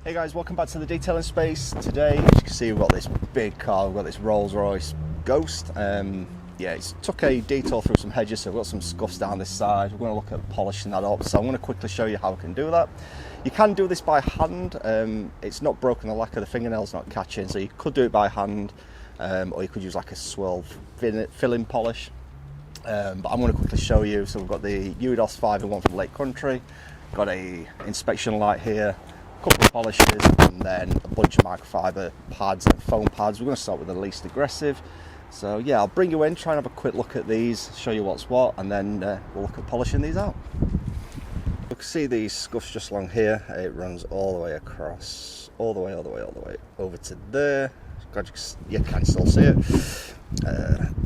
Hey guys, welcome back to the detailing space. Today, as you can see, we've got this big car. We've got this Rolls Royce Ghost. It's took a detour through some hedges, so we've got some scuffs down this side. We're going to look at polishing that up, so I'm going to quickly show you how we can do that. You can do this by hand. It's not broken, the lacquer, the fingernail's not catching, so you could do it by hand, or you could use like a swirl filling polish. But I'm going to quickly show you. So we've got the UDOS 5-in-1 from Lake Country, got a inspection light here, couple of polishes, and then a bunch of microfiber pads and foam pads. We're going to start with the least aggressive. So yeah, I'll bring you in, try and have a quick look at these, show you what's what, and then we'll look at polishing these out. You can see these scuffs just along here. It runs all the way across, all the way over to there. God, you can still see it.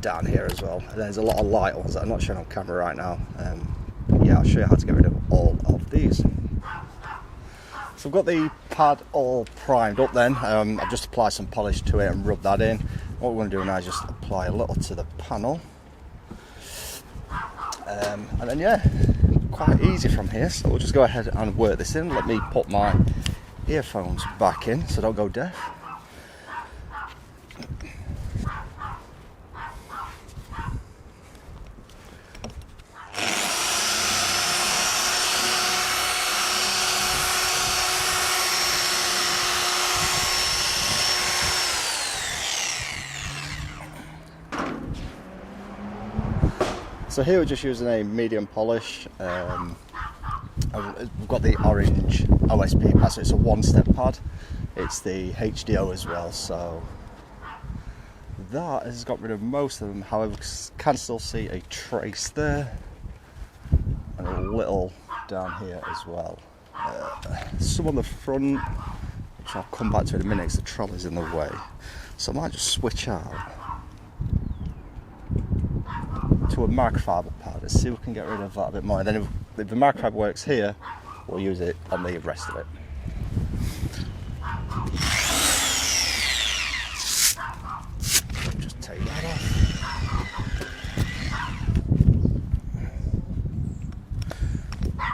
Down here as well. And there's a lot of light ones that I'm not showing on camera right now. Yeah, I'll show you how to get rid of all of these. So I've got the pad all primed up then. I've just applied some polish to it and rubbed that in. What we're going to do now is just apply a little to the panel. And then yeah, quite easy from here. So we'll just go ahead and work this in. Let me put my earphones back in so I don't go deaf. So here we're just using a medium polish. We've got the orange OSP pad, so it's a one-step pad. It's the HDO as well, so that has got rid of most of them. However, can still see a trace there and a little down here as well. Some on the front, which I'll come back to in a minute because the trolley's in the way. So I might just switch out to a microfiber pad. Let's see if we can get rid of that a bit more. And then if the microfiber works here, we'll use it on the rest of it. Just take that off.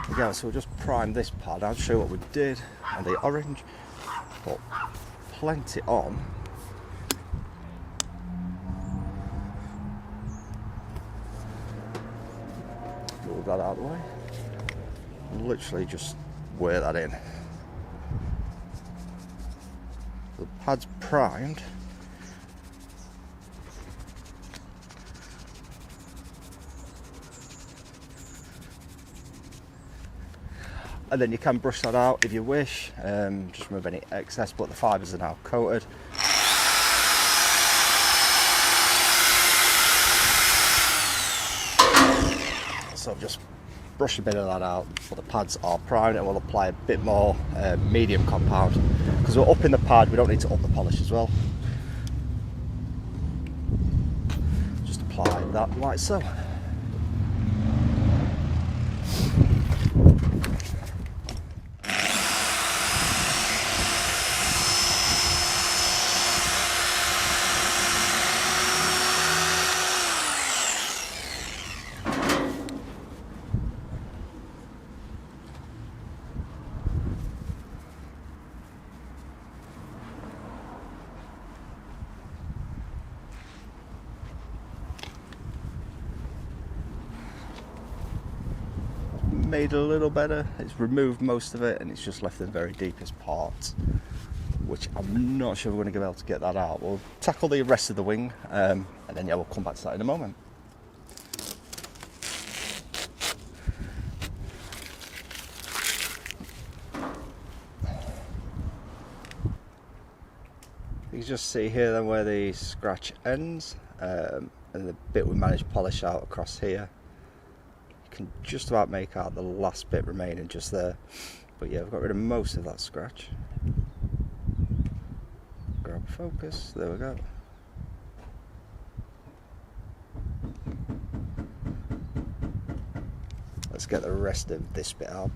There we go. So we'll just prime this pad. I'll show you what we did on the orange. Put plenty on. Move that out of the way. And literally just wear that in. The pad's primed. And then you can brush that out if you wish. Just remove any excess, but the fibres are now coated. So I've just brushed a bit of that out, but the pads are primed, and we'll apply a bit more medium compound because we're up in the pad. We don't need to up the polish as well. Just apply that like so. Made it a little better. It's removed most of it and it's just left the very deepest parts, which I'm not sure we're going to be able to get that out. We'll tackle the rest of the wing and then yeah, we'll come back to that in a moment. You can just see here then where the scratch ends and the bit we managed to polish out across here. Can just about make out the last bit remaining just there, but yeah, we've got rid of most of that scratch. Grab focus, there we go. Let's get the rest of this bit out.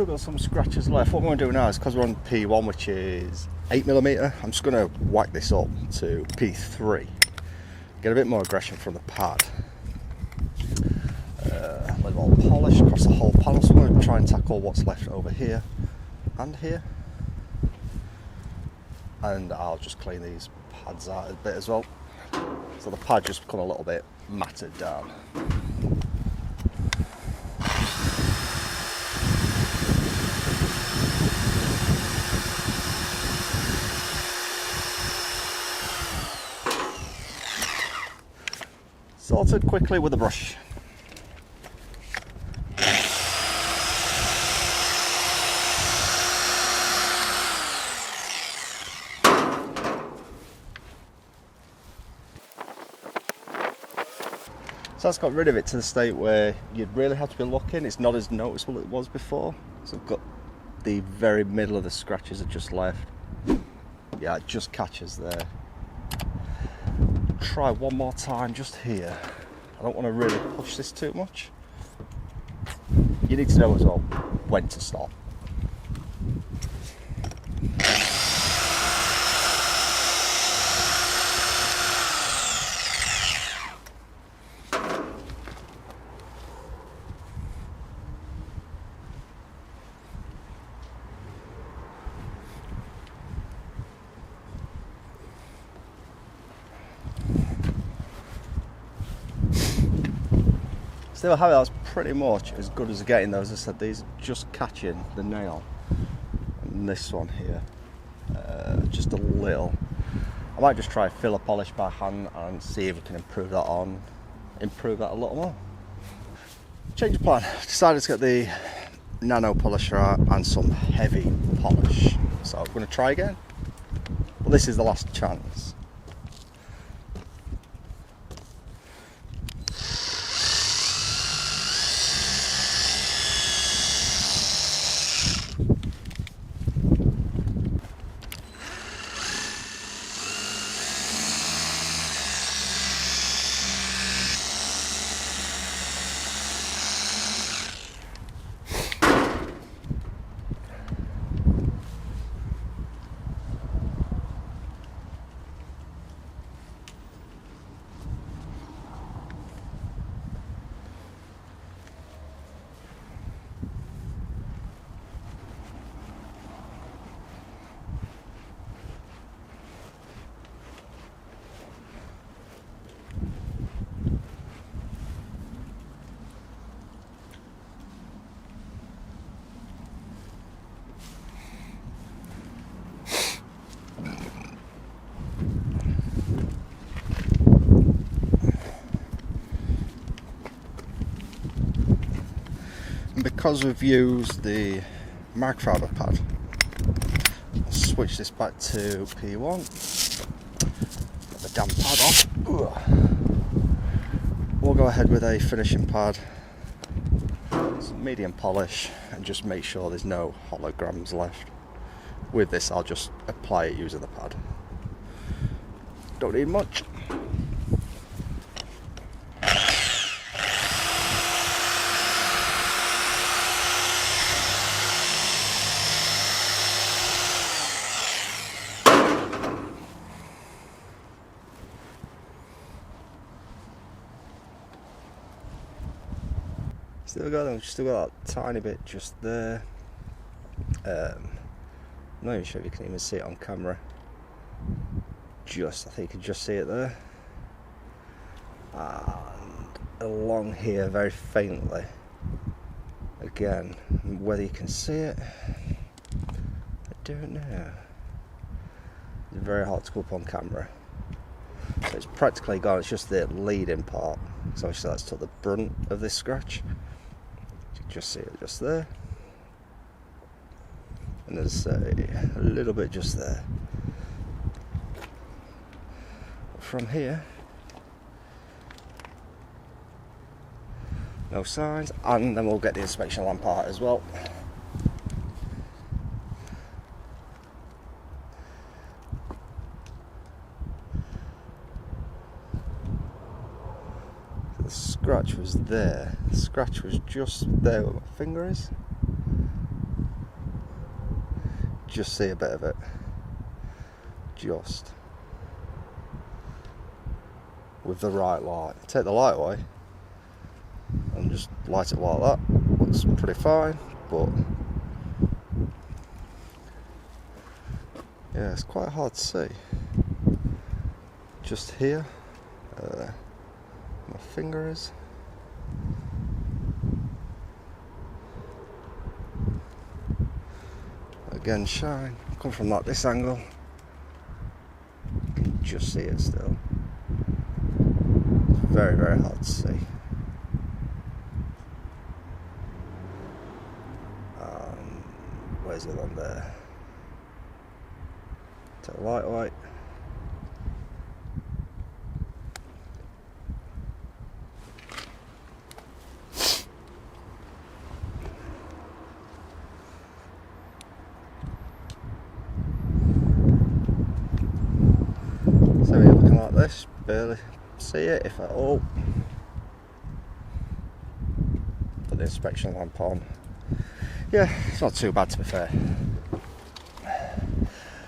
still got some scratches left. What I'm going to do now is, because we're on P1, which is 8mm, I'm just going to whack this up to P3. Get a bit more aggression from the pad. A little more polish across the whole panel. So I'm going to try and tackle what's left over here and here. And I'll just clean these pads out a bit as well. So the pad just become a little bit matted down. Sorted quickly with a brush. So that's got rid of it to the state where you'd really have to be looking. It's not as noticeable as it was before. So I've got the very middle of the scratches that just left. Yeah, it just catches there. Try one more time just here. I don't want to really push this too much. You need to know as well when to stop. Still have it, that's pretty much as good as getting those. As I said, these are just catching the nail. And this one here, just a little. I might just try filler polish by hand and see if we can improve that a little more. Change of plan. Decided to get the nano polisher out and some heavy polish. So I'm going to try again. But this is the last chance. Because we've used the microfiber pad, I'll switch this back to P1. Get the damp pad off. We'll go ahead with a finishing pad, some medium polish, and just make sure there's no holograms left. With this, I'll just apply it using the pad. Don't need much. Still got that tiny bit just there. I'm not even sure if you can even see it on camera. I think you can just see it there. And along here, very faintly. Again, whether you can see it, I don't know. It's very hard to go up on camera. So it's practically gone, it's just the leading part. So obviously that's to the brunt of this scratch. You can just see it just there. And there's a little bit just there. From here, no signs, and then we'll get the inspection lamp out as well. The scratch was there. The scratch was just there where my finger is. just see a bit of it. Just with the right light. Take the light away and just light it like that. Looks pretty fine, but yeah, it's quite hard to see. Just here, my finger is. Again, shine. Come from like this angle. You can just see it still. It's very, very hard to see. Where's it on there? Take the light away. So we're looking like this, barely see it if at all. Put the inspection lamp on. Yeah, it's not too bad to be fair.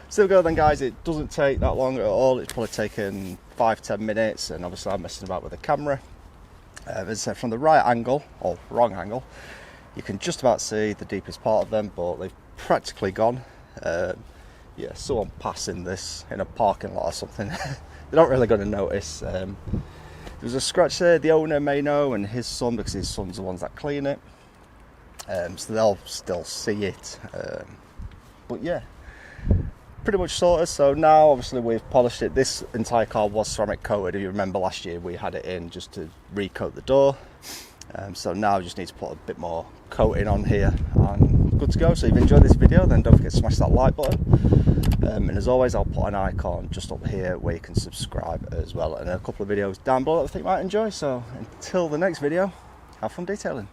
So there we go then guys, it doesn't take that long at all. It's probably taken 5-10 minutes, and obviously I'm messing about with the camera. As I said, from the right angle, or wrong angle, you can just about see the deepest part of them, but they've practically gone. Yeah, someone passing this in a parking lot or something, they're not really going to notice. There's a scratch there, the owner may know, and his son, because his son's the ones that clean it. So they'll still see it. But yeah, pretty much sorted. So now obviously we've polished it. This entire car was ceramic coated. If you remember last year we had it in just to recoat the door. So now we just need to put a bit more coating on here and good to go. So if you've enjoyed this video, then don't forget to smash that like button. And as always, I'll put an icon just up here where you can subscribe as well, and a couple of videos down below that I think you might enjoy. So until the next video, have fun detailing.